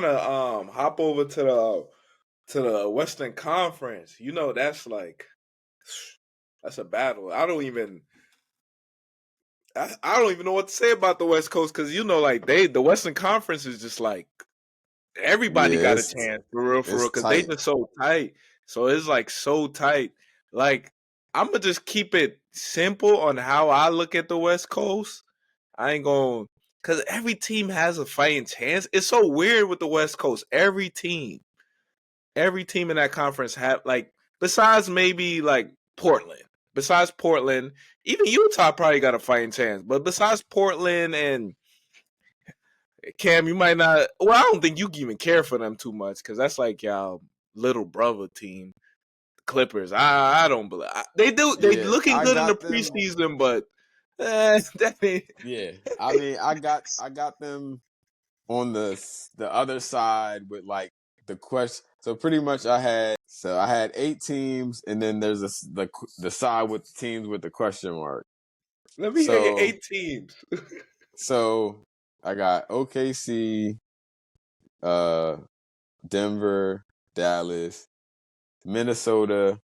gonna hop over to the Western Conference. You know, that's like that's a battle. I don't even know what to say about the West Coast because you know, like the Western Conference is just like everybody Yeah, got a chance for real, it's because they tight. just so tight. So it's like so tight. Like I'm gonna just keep it simple on how I look at the West Coast. I ain't going because every team has a fighting chance. It's so weird with the West Coast. Every team in that conference have like besides maybe like Portland. Besides Portland, even Utah probably got a fighting chance. But besides Portland and Cam, you might not. Well, I don't think you even care for them too much because that's like y'all little brother team, Clippers. I don't believe they do. They Yeah, looking I good in the got them. preseason, but that ain't. Yeah, I mean, I got them on the other side with like the question. So pretty much, I had 8 teams, and then there's the side with teams with the question mark. Let me hear your So 8 teams. so I got OKC, uh, Denver, Dallas, Minnesota,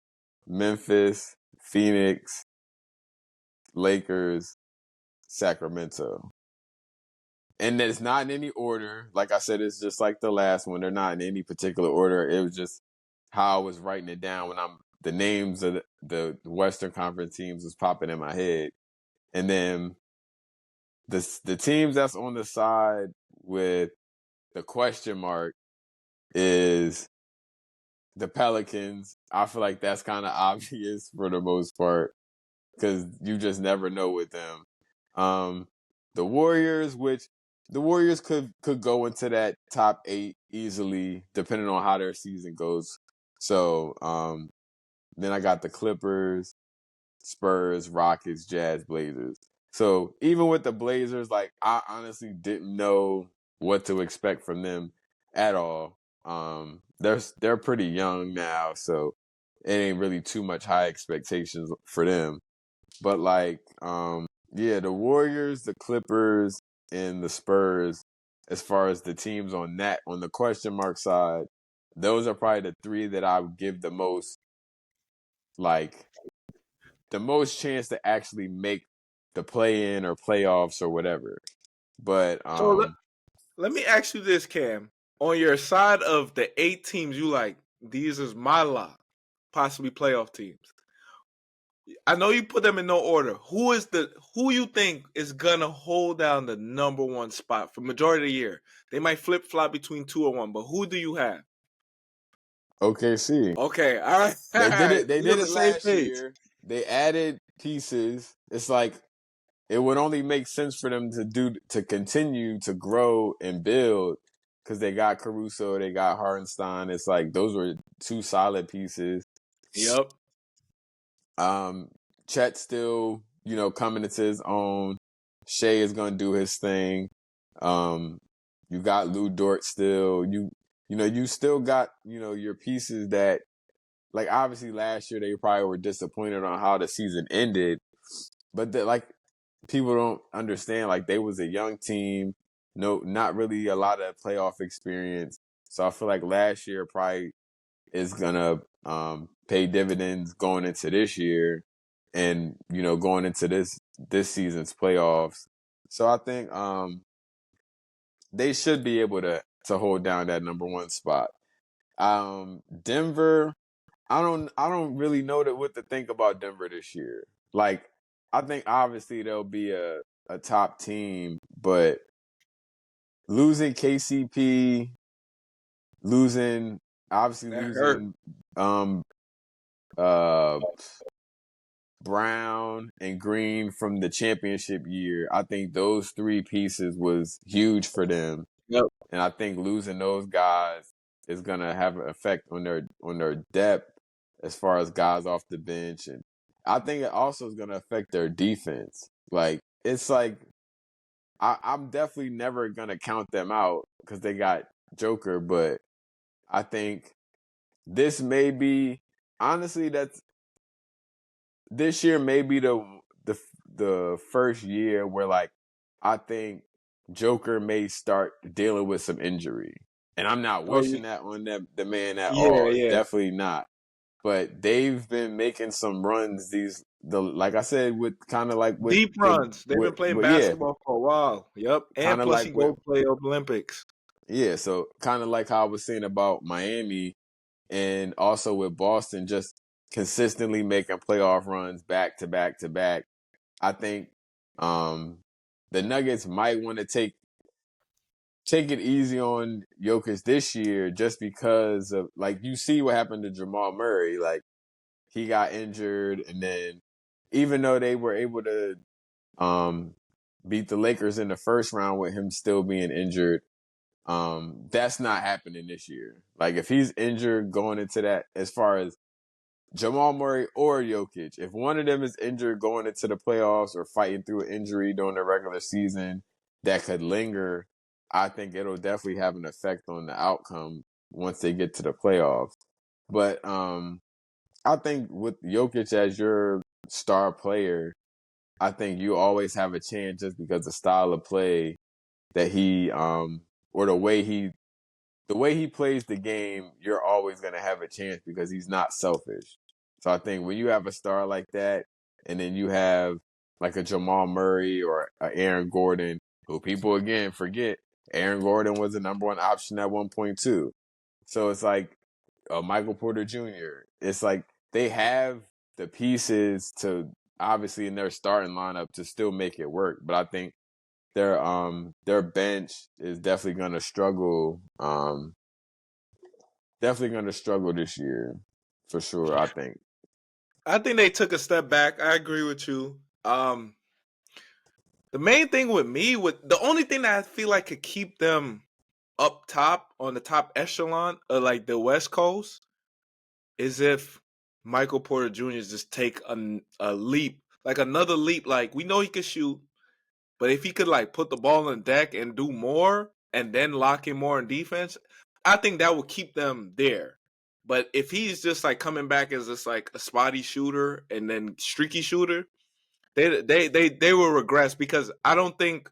Memphis, Phoenix, Lakers, Sacramento. And it's not in any order. Like I said, it's just like the last one. They're not in any particular order. It was just how I was writing it down when the names of the Western Conference teams was popping in my head. And then the teams that's on the side with the question mark is the Pelicans. I feel like that's kind of obvious for the most part because you just never know with them. Um, the Warriors, which the Warriors could go into that top 8 easily, depending on how their season goes. So then I got the Clippers, Spurs, Rockets, Jazz, Blazers. So even with the Blazers, like I honestly didn't know what to expect from them at all. They're pretty young now, so it ain't really too much high expectations for them. But like, yeah, the Warriors, the Clippers, and the Spurs, as far as the teams on the question mark side, those are probably the 3 that I would give like the most chance to actually make the play in or playoffs or whatever. But So let me ask you this, Cam. On your side of the 8 teams, you like these is my lot, possibly playoff teams. I know you put them in no order. Who you think is gonna hold down the number one spot for majority of the year? They might flip flop between 2 or 1, but who do you have? OKC. Okay, all right, all They did right. it. They We on did the it same last page. year. They added pieces. It's like it would only make sense for them to continue to grow and build because they got Caruso, they got Hartenstein. It's like those were 2 solid pieces. Yep. Um, Chet still, coming into his own. Shea is gonna do his thing. Um, you got Lou Dort still. You still got your pieces that like obviously last year they probably were disappointed on how the season ended, but like people don't understand like they was a young team, no, not really a lot of playoff experience. So I feel like last year probably is gonna pay dividends going into this year, and going into this season's playoffs. So I think they should be able to hold down that number 1 spot. Denver, I don't really know what to think about Denver this year. Like I think obviously they'll be a top team, but losing KCP, losing obviously That hurt. losing um uh Brown and Green from the championship year, I think those 3 pieces was huge for them. Yep. And I think losing those guys is gonna have an effect on their depth as far as guys off the bench, and I think it also is gonna affect their defense. Like it's like I'm definitely never gonna count them out because they got Joker, but I think this may be honestly that's this year may be the the first year where like I think Joker may start dealing with some injury. And I'm not Oh, wishing that on the man at yeah, all. yeah. Definitely not. But they've been making some runs. Like I said, with kind of like with Deep the runs. They've been playing yeah, basketball for a while. Yep. And kind of plus, like he with go play Olympics. yeah. So kind of like how I was saying about Miami, and also with Boston, just consistently making playoff runs back to back to back. I think um, the Nuggets might want to take it easy on Jokic this year, just because of, like, you see what happened to Jamal Murray. Like, he got injured, and then even though they were able to beat the Lakers in the first round with him still being injured, that's not happening this year. Like, if he's injured going into that, as far as Jamal Murray or Jokic, if one of them is injured going into the playoffs or fighting through an injury during the regular season that could linger, I think it'll definitely have an effect on the outcome once they get to the playoffs. But I think with Jokic as your star player, I think you always have a chance just because the style of play that he or the way he plays the game, you're always going to have a chance because he's not selfish. So I think when you have a star like that, and then you have like a Jamal Murray or a Aaron Gordon, who people again forget, Aaron Gordon was the number one option at 1.2. So it's like Michael Porter Jr. It's like they have the pieces to, obviously, in their starting lineup to still make it work. But I think their bench is definitely going to struggle. Definitely going to struggle this year, for sure. I think. I think they took a step back. I agree with you. The main thing with me, with the only thing that I feel like could keep them up top on the top echelon of like the West Coast is if Michael Porter Jr. just take a leap, like another leap. Like we know he could shoot, but if he could like put the ball on the deck and do more, and then lock in more in defense, I think that would keep them there. But if he's just like coming back as just like a spotty shooter and then streaky shooter, they will regress because I don't think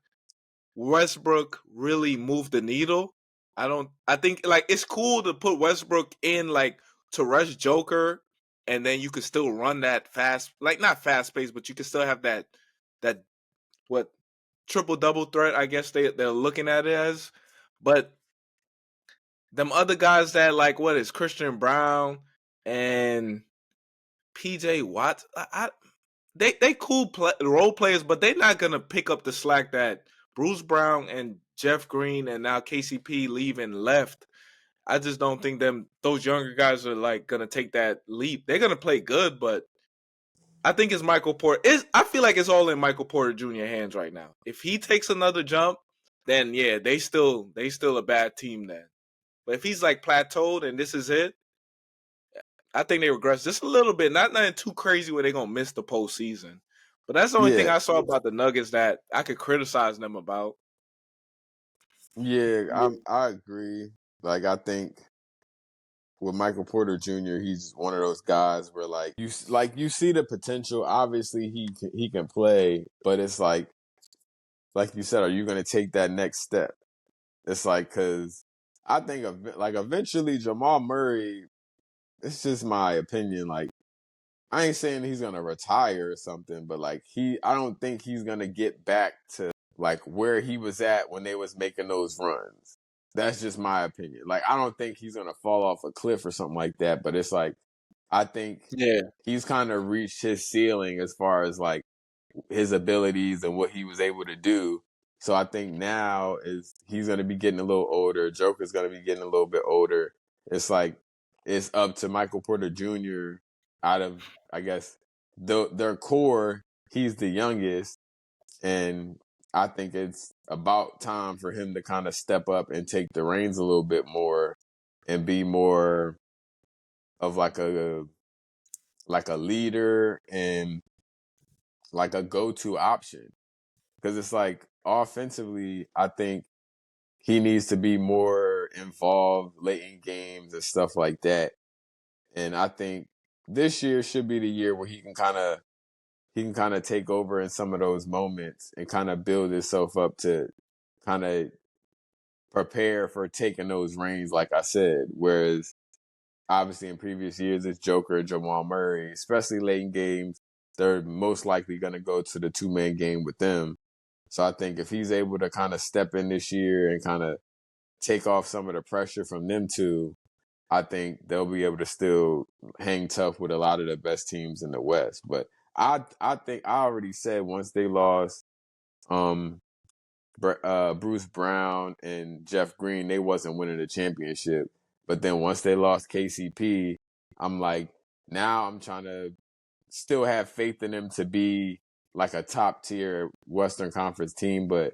Westbrook really moved the needle. I think like it's cool to put Westbrook in like to rush Joker, and then you could still run that fast, like not fast pace, but you can still have that what triple double threat, I guess they're looking at it as. But them other guys that like what is Christian Brown and PJ Watts, they cool role players, but they're not gonna pick up the slack that Bruce Brown and Jeff Green and now KCP leaving left. I just don't think those younger guys are like gonna take that leap. They're gonna play good, but I think it's Michael Porter. I feel like it's all in Michael Porter Jr. hands right now. If he takes another jump, then yeah, they still a bad team then. But if he's like plateaued and this is it, I think they regress just a little bit. Not nothing too crazy where they're gonna miss the postseason. But that's the only thing Yeah, I saw about the Nuggets that I could criticize them about. yeah, I agree. Like, I think with Michael Porter Jr., he's one of those guys where you see the potential. Obviously, he can play, but it's like you said, are you going to take that next step? It's like, because I think like eventually Jamal Murray. It's just my opinion. Like, I ain't saying he's gonna retire or something, but like I don't think he's gonna get back to like where he was at when they was making those runs. That's just my opinion. Like, I don't think he's gonna fall off a cliff or something like that. But it's like, I think Yeah. he's kind of reached his ceiling as far as like his abilities and what he was able to do. So I think now is he's going to be getting a little older. Joker's going to be getting a little bit older. It's like it's up to Michael Porter Jr. out of, I guess, their core. He's the youngest, and I think it's about time for him to kind of step up and take the reins a little bit more and be more of like a leader and like a go-to option. Because it's like offensively, I think he needs to be more involved late in games and stuff like that. And I think this year should be the year where he can kind of take over in some of those moments and kind of build himself up to kind of prepare for taking those reins, like I said. Whereas obviously in previous years, it's Joker, Jamal Murray, especially late in games. They're most likely going to go to the 2-man game with them. So I think if he's able to kind of step in this year and kind of take off some of the pressure from them two, I think they'll be able to still hang tough with a lot of the best teams in the West. But I think I already said once they lost Bruce Brown and Jeff Green, they wasn't winning the championship. But then once they lost KCP, I'm like, now I'm trying to still have faith in them to be like a top tier Western Conference team, but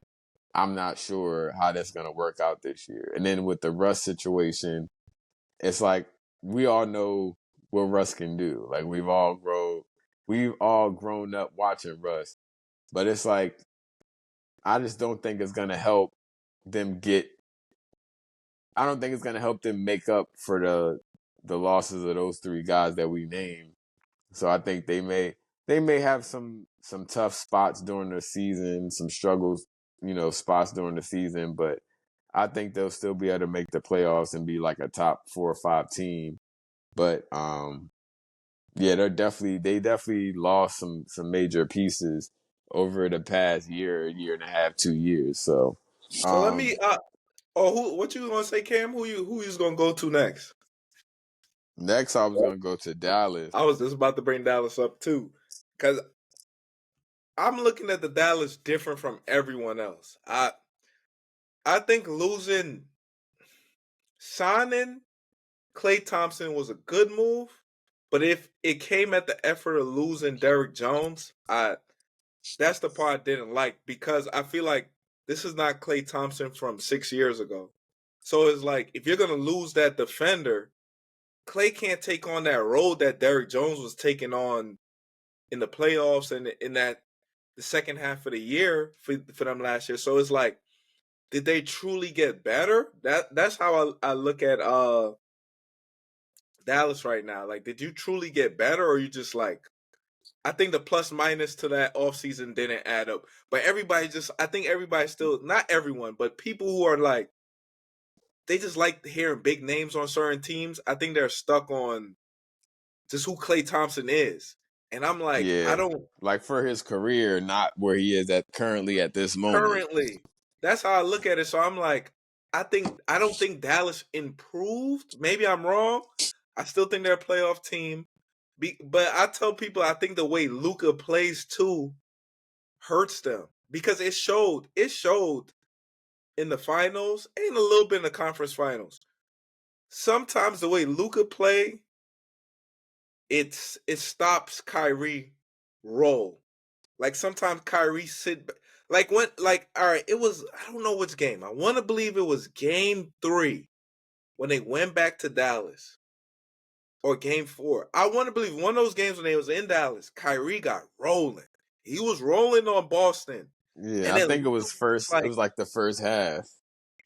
I'm not sure how that's going to work out this year. And then with the Russ situation, it's like we all know what Russ can do. Like we've all grown up watching Russ, but it's like I just don't think it's going to help them get. I don't think it's going to help them make up for the losses of those three guys that we named. So I think they may have some tough spots during the season, some struggles, spots during the season, but I think they'll still be able to make the playoffs and be like a top 4 or 5 team. But yeah, they definitely lost some major pieces over the past year and a half, 2 years. So let me what you gonna say, Cam? Who you gonna go to next? Next I was gonna go to Dallas. I was just about to bring Dallas up too. Cause I'm looking at the Dallas different from everyone else. I think signing Klay Thompson was a good move, but if it came at the effort of losing Derrick Jones, that's the part I didn't like because I feel like this is not Klay Thompson from 6 years ago. So it's like if you're gonna lose that defender, Klay can't take on that role that Derrick Jones was taking on in the playoffs and in that the second half of the year for them last year. So it's like, did they truly get better? That's how I look at Dallas right now. Like, did you truly get better, or you just like? I think the plus minus to that offseason didn't add up. But I think everybody still, not everyone, but people who are like, they just like hearing big names on certain teams. I think they're stuck on just who Klay Thompson is. And I'm like, Yeah, I don't like for his career, not where he is currently at this moment. currently. That's how I look at it. So I'm like, I don't think Dallas improved. Maybe I'm wrong. I still think they're a playoff team. But I tell people I think the way Luka plays too hurts them because it showed in the finals and a little bit in the conference finals. Sometimes the way Luka play, it stops Kyrie roll. Like sometimes Kyrie like when all right, it was I don't know which game. I want to believe it was game 3 when they went back to Dallas. Or game 4. I want to believe one of those games when they was in Dallas, Kyrie got rolling. He was rolling on Boston. Yeah, And I then think it was it was like the first half.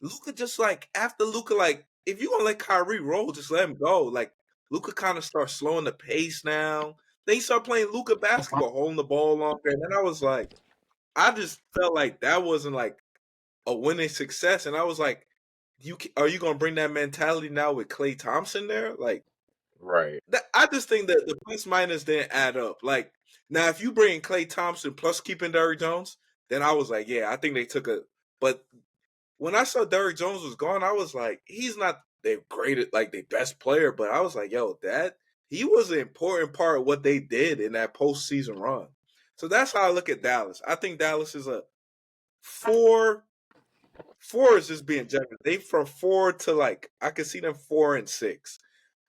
Luka just like after Luka, like if you gonna let Kyrie roll, just let him go. Like Luka kind of starts slowing the pace now. Then he started playing Luka basketball, holding the ball longer. And then I was like, I just felt like that wasn't like a winning success. And I was like, are you gonna bring that mentality now with Klay Thompson there? Like, right? I just think that the plus minus didn't add up. Like now, if you bring Klay Thompson plus keeping Derrick Jones, then I was like, yeah, I think they took a. But when I saw Derrick Jones was gone, I was like, he's not the greatest, like the best player, but I was like, yo, he was an important part of what they did in that postseason run. So that's how I look at Dallas. I think Dallas is a 4. 4 is just being generous. They from 4 to like I could see them 4 and 6.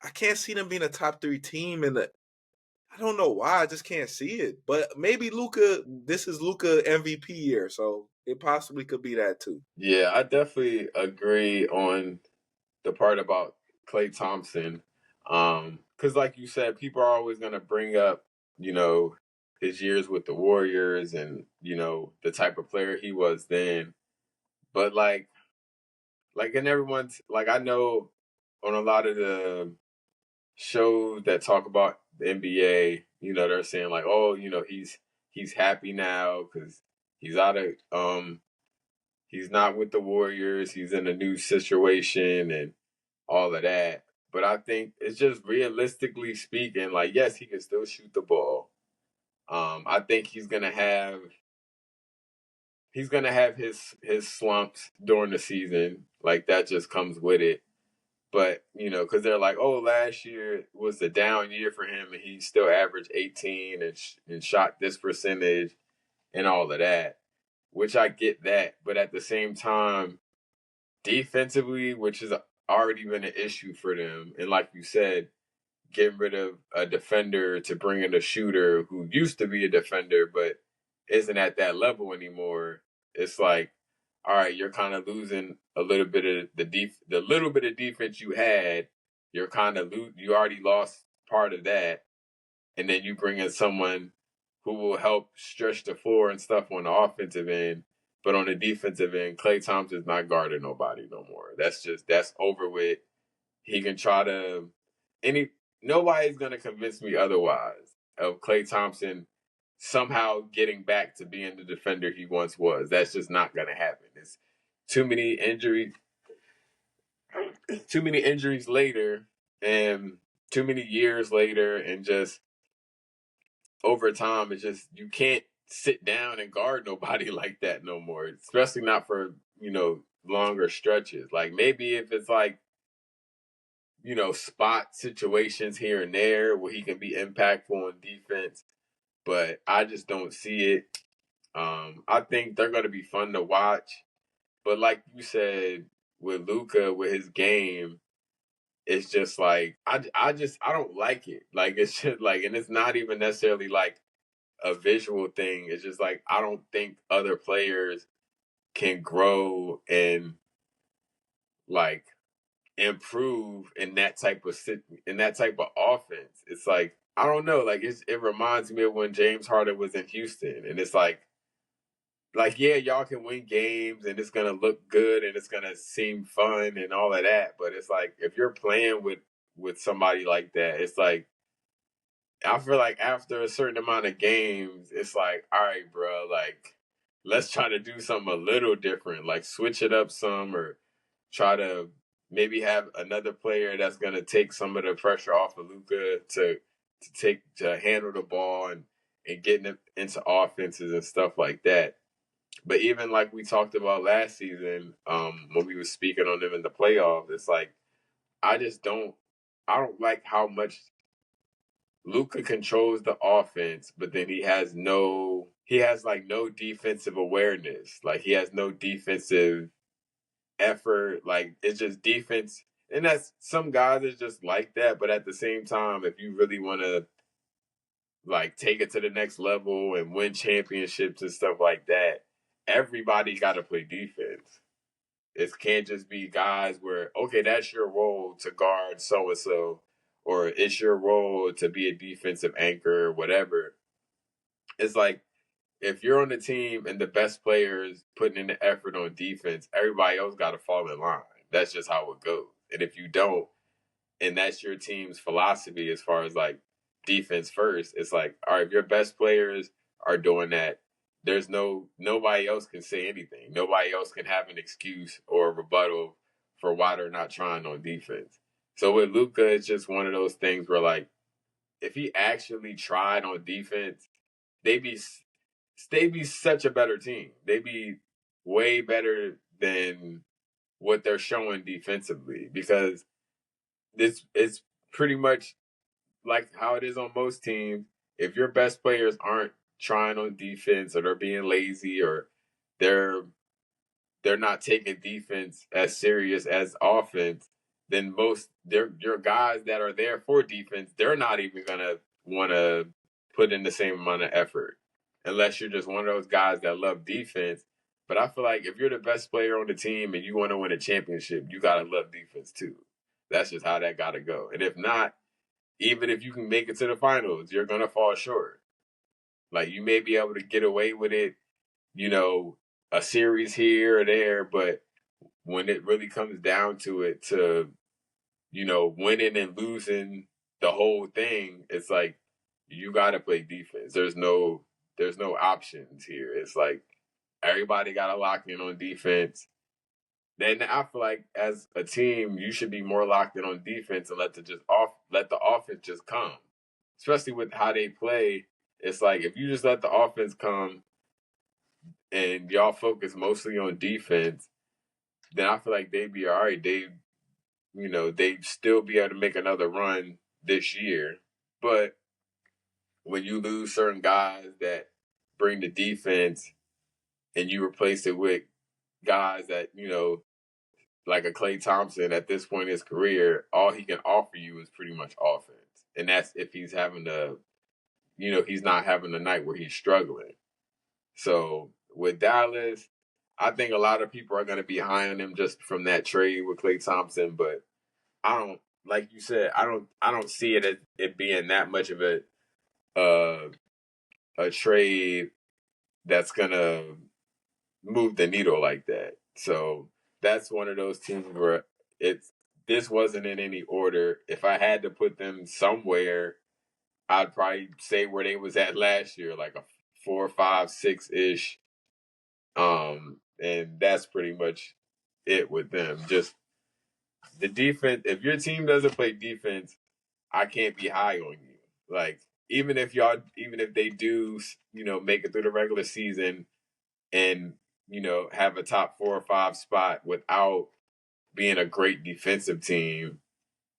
I can't see them being a top 3 team in the. I don't know why. I just can't see it. But maybe Luka. This is Luka MVP year, so it possibly could be that too. Yeah, I definitely agree on the part about Klay Thompson. Because like you said, people are always gonna bring up, his years with the Warriors and, the type of player he was then. But and everyone's like I know on a lot of the shows that talk about the NBA, they're saying like, oh, he's happy now because he's out of He's not with the Warriors. He's in a new situation and all of that. But I think it's just realistically speaking, like, yes, he can still shoot the ball. I think he's gonna have his slumps during the season. Like that just comes with it. But because they're like, oh, last year was the down year for him, and he still averaged 18 and shot this percentage and all of that. Which I get that, but at the same time, defensively, which has already been an issue for them, and like you said, getting rid of a defender to bring in a shooter who used to be a defender but isn't at that level anymore. It's like, all right, you're kind of losing a little bit of the little bit of defense you had. You're kind of you already lost part of that, and then you bring in someone who will help stretch the floor and stuff on the offensive end. But on the defensive end, Klay Thompson's not guarding nobody no more. That's over with. He can try to nobody's gonna convince me otherwise of Klay Thompson somehow getting back to being the defender he once was. That's just not gonna happen. It's too many injuries later and too many years later, and just over time it's just you can't sit down and guard nobody like that no more. Especially not for, longer stretches. Like maybe if it's like spot situations here and there where he can be impactful on defense, but I just don't see it. I think they're going to be fun to watch, but like you said, with Luka, with his game, it's just like I don't like it. Like it's just like, and it's not even necessarily like a visual thing. It's just like I don't think other players can grow and like improve in that type of offense. It's like I don't know, like it reminds me of when James Harden was in Houston, and it's like yeah, y'all can win games and it's gonna look good and it's gonna seem fun and all of that, but it's like if you're playing with somebody like that, it's like I feel like after a certain amount of games, it's like, all right, bro, like let's try to do something a little different, like switch it up some, or try to maybe have another player that's gonna take some of the pressure off of Luka to handle the ball and getting into offenses and stuff like that. But even like we talked about last season, when we were speaking on them in the playoffs, it's like I just I don't like how much Luka controls the offense, but then he has no defensive awareness. Like he has no defensive effort. Like it's just defense. And that's some guys is just like that, but at the same time, if you really want to like take it to the next level and win championships and stuff like that, everybody got to play defense. It can't just be guys where, okay, that's your role to guard so and so, or it's your role to be a defensive anchor or whatever. It's like if you're on the team and the best player is putting in the effort on defense, everybody else got to fall in line. That's just how it goes. And if you don't, and that's your team's philosophy as far as like defense first, it's like, all right, if your best players are doing that, there's nobody else can say anything. Nobody else can have an excuse or a rebuttal for why they're not trying on defense. So with Luka, it's just one of those things where like if he actually tried on defense, they'd be such a better team. They'd be way better than what they're showing defensively, because this it's pretty much like how it is on most teams. If your best players aren't trying on defense, or they're being lazy, or they're not taking defense as serious as offense, then your guys that are there for defense, they're not even gonna want to put in the same amount of effort, unless you're just one of those guys that love defense. But I feel like if you're the best player on the team and you want to win a championship, you gotta love defense too. That's just how that gotta go. And if not, even if you can make it to the finals, you're gonna fall short. Like you may be able to get away with it, a series here or there, but when it really comes down to it, to winning and losing the whole thing, it's like you got to play defense. There's no options here. It's like Everybody got to lock in on defense. Then I feel like as a team, you should be more locked in on defense and let the offense just come. Especially with how they play, it's like if you just let the offense come and y'all focus mostly on defense, then I feel like they'd be all right. They'd still be able to make another run this year. But when you lose certain guys that bring the defense and you replace it with guys that, like a Klay Thompson at this point in his career, all he can offer you is pretty much offense. And that's if he's he's not having a night where he's struggling. So with Dallas, I think a lot of people are going to be high on him just from that trade with Klay Thompson, but I don't, like you said, I don't see it as it being that much of a trade that's gonna move the needle like that. So that's one of those teams where this wasn't in any order. If I had to put them somewhere, I'd probably say where they was at last year, like a 4, 5, 6-ish. And that's pretty much it with them. Just the defense. If your team doesn't play defense, I can't be high on you. Like even if they do, make it through the regular season and have a top 4 or 5 spot without being a great defensive team,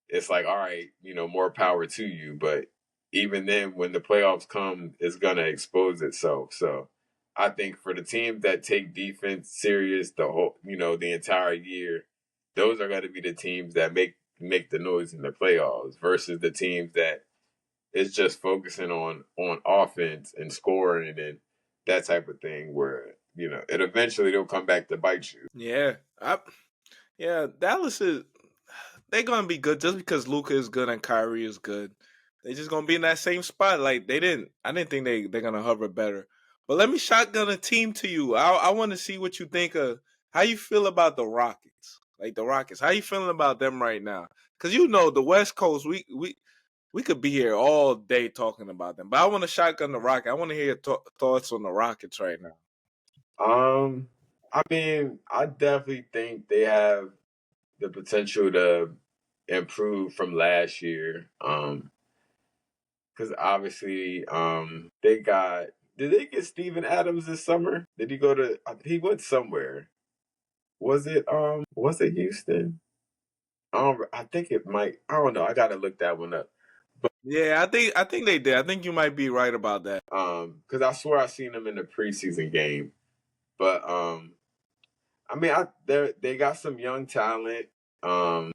it's like, all right, more power to you. But even then, when the playoffs come, it's gonna expose itself. So I think for the teams that take defense serious the entire year, those are going to be the teams that make the noise in the playoffs versus the teams that is just focusing on offense and scoring and that type of thing where it eventually they'll come back to bite you. Yeah, Dallas is they're gonna be good just because Luka is good and Kyrie is good. They're just gonna be in that same spot. Like I didn't think they're gonna hover better. But let me shotgun a team to you. I want to see what you think of how you feel about the Rockets. Like the Rockets, how you feeling about them right now? Because the West Coast, we could be here all day talking about them. But I want to shotgun the Rockets. I want to hear your thoughts on the Rockets right now. I mean, I definitely think they have the potential to improve from last year. Because obviously, did they get Steven Adams this summer? Did he go to? He went somewhere. Was it Houston? I think it might. I don't know. I gotta look that one up. Yeah, I think they did. I think you might be right about that. Because I swear I seen them in the preseason game. But I mean, they got some young talent. They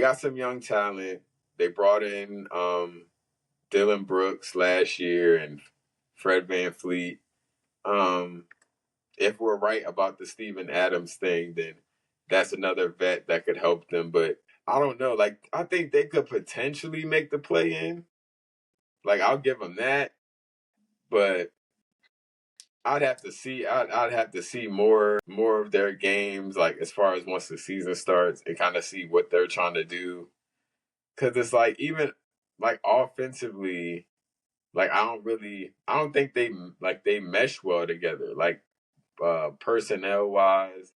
got some young talent. They brought in Dylan Brooks last year and Fred VanVleet. If we're right about the Steven Adams thing, then that's another vet that could help them. But I don't know. Like, I think they could potentially make the play in. Like, I'll give them that. But I'd have to see. I'd have to see more of their games, like as far as once the season starts, and kind of see what they're trying to do. Because it's like even like offensively, like I don't think they mesh well together. Like personnel wise,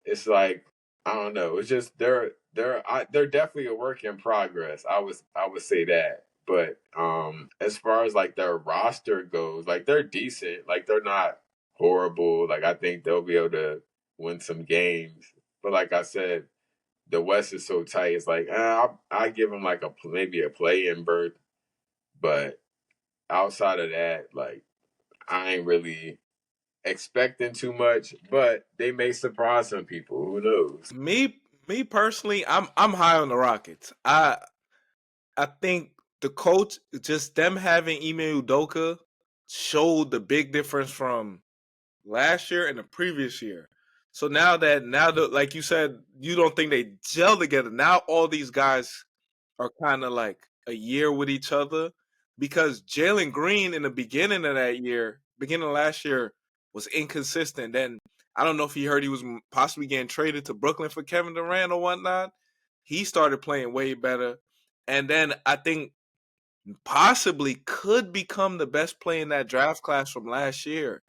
it's like I don't know. It's just they're definitely a work in progress. I would say that. But as far as like their roster goes, like they're decent. Like they're not horrible. Like I think they'll be able to win some games. But like I said, the West is so tight. It's like I give them like maybe a play-in berth. But outside of that, like I ain't really expecting too much, but they may surprise some people. Who knows? Me personally, I'm high on the Rockets. I think the coach, just them having Ime Udoka, showed the big difference from last year and the previous year. So now that like you said, you don't think they gel together. Now all these guys are kind of like a year with each other because Jalen Green in the beginning of that year, beginning of last year, was inconsistent. Then I don't know if he heard he was possibly getting traded to Brooklyn for Kevin Durant or whatnot. He started playing way better. And then I think possibly could become the best player in that draft class from last year.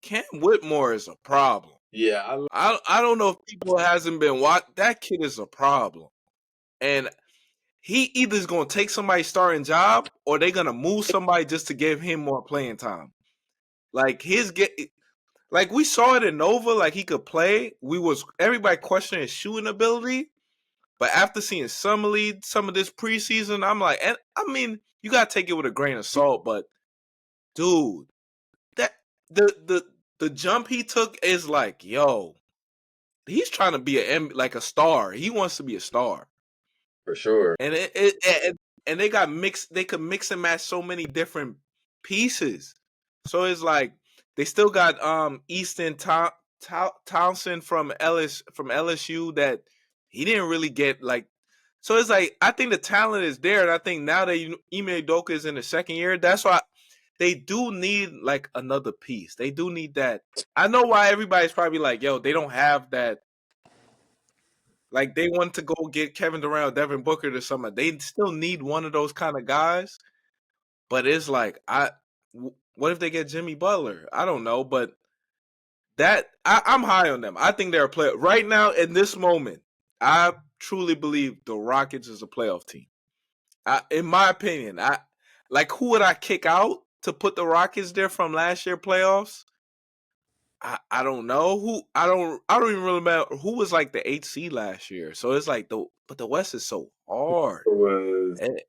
Cam Whitmore is a problem. Yeah, I don't know if people hasn't been watching. That kid is a problem, and he either is going to take somebody's starting job or they're going to move somebody just to give him more playing time. Like like we saw it in Nova, like he could play. Everybody questioning his shooting ability, but after seeing Summer League, some of this preseason, I'm like, and I mean, you gotta take it with a grain of salt, but dude, that the jump he took is like, yo, he's trying to be like a star. He wants to be a star. for sure. And and they got mixed. They could mix and match so many different pieces. So it's like they still got Easton Townsend from LSU that he didn't really get like. So it's like I think the talent is there, and I think now that Ime Udoka is in the second year, that's why they do need like another piece. They do need that. I know why everybody's probably like, yo, they don't have that. Like they want to go get Kevin Durant or Devin Booker or something. They still need one of those kind of guys. But it's like what if they get Jimmy Butler? I don't know, but I'm high on them. I think they're a player right now in this moment. I truly believe the Rockets is a playoff team. In my opinion, who would I kick out to put the Rockets there from last year playoffs? I don't know who I don't even really remember who was like the 8th seed last year. So it's like but the West is so hard.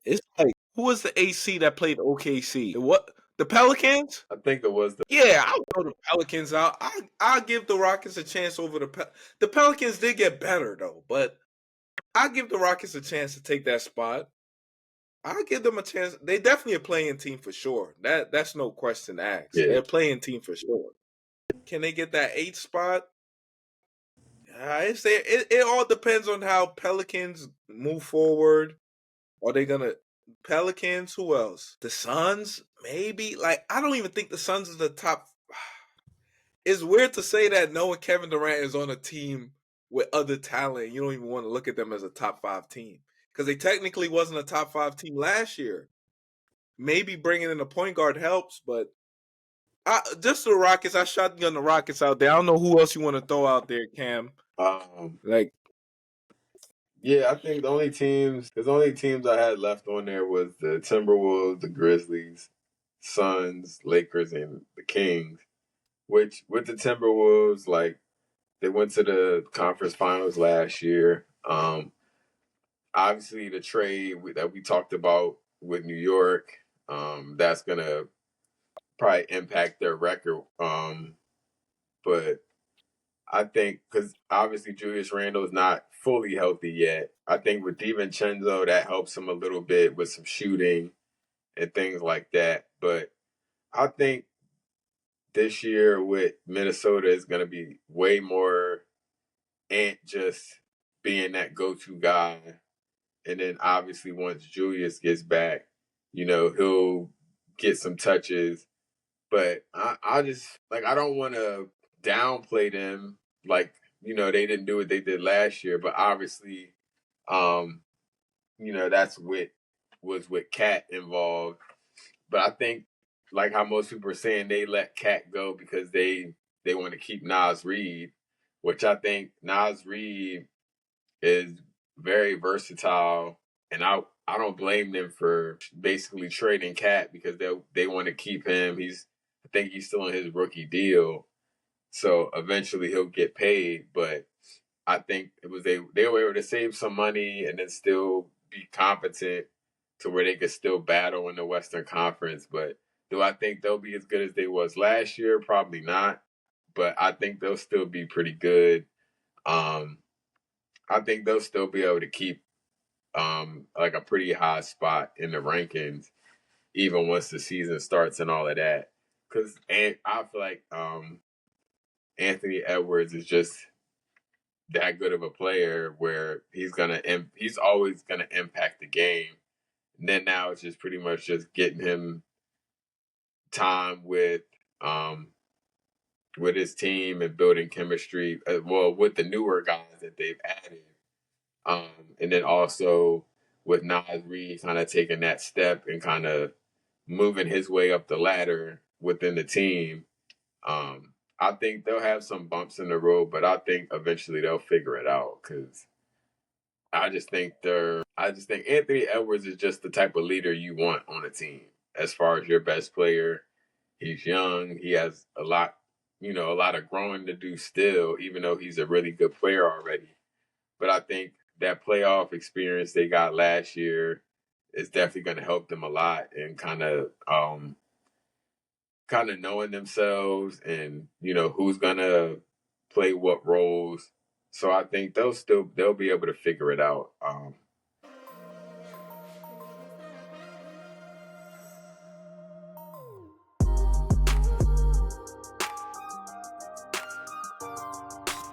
It's like who was the 8th seed that played OKC? The Pelicans? I think it was Yeah, I'll throw the Pelicans out. I'll give the Rockets a chance over the Pelicans did get better though, but I'll give the Rockets a chance to take that spot. I'll give them a chance. They definitely a playing team for sure. That's no question asked. Yeah. They're a playing team for sure. Can they get that 8th spot? It all depends on how Pelicans move forward. Are they gonna Pelicans? Who else? The Suns? Maybe. Like I don't even think the Suns is the top. It's weird to say that knowing Kevin Durant is on a team with other talent. You don't even want to look at them as a top 5 team because they technically wasn't a top 5 team last year. Maybe bringing in a point guard helps, but just the Rockets. I shotgun the Rockets out there. I don't know who else you want to throw out there, Cam. Yeah, I think the only teams I had left on there was the Timberwolves, the Grizzlies, Suns, Lakers, and the Kings. Which with the Timberwolves, like they went to the conference finals last year. Obviously, the trade that we talked about with New York, that's gonna probably impact their record. But I think because obviously Julius Randle is not fully healthy yet. I think with DiVincenzo that helps him a little bit with some shooting and things like that. But I think this year with Minnesota is going to be way more Ant just being that go-to guy. And then obviously once Julius gets back, he'll get some touches. But I just I don't want to downplay them like they didn't do what they did last year, but obviously that's was with Cat involved. But I think like how most people are saying they let Cat go because they want to keep Naz Reid, which I think Naz Reid is very versatile, and I don't blame them for basically trading Cat because they want to keep him. I think he's still on his rookie deal, so eventually he'll get paid. But I think they were able to save some money and then still be competent to where they could still battle in the Western Conference. But do I think they'll be as good as they was last year? Probably not. But I think they'll still be pretty good. I think they'll still be able to keep a pretty high spot in the rankings, even once the season starts and all of that. Because I feel like Anthony Edwards is just that good of a player where he's always gonna impact the game. And then now it's just pretty much just getting him time with his team and building chemistry. With the newer guys that they've added, and then also with Naz Reid kind of taking that step and kind of moving his way up the ladder within the team. I think they'll have some bumps in the road, but I think eventually they'll figure it out because I just think Anthony Edwards is just the type of leader you want on a team. As far as your best player, he's young. He has a lot of growing to do still, even though he's a really good player already. But I think that playoff experience they got last year is definitely going to help them a lot and kind of knowing themselves and who's going to play what roles. So I think they'll be able to figure it out.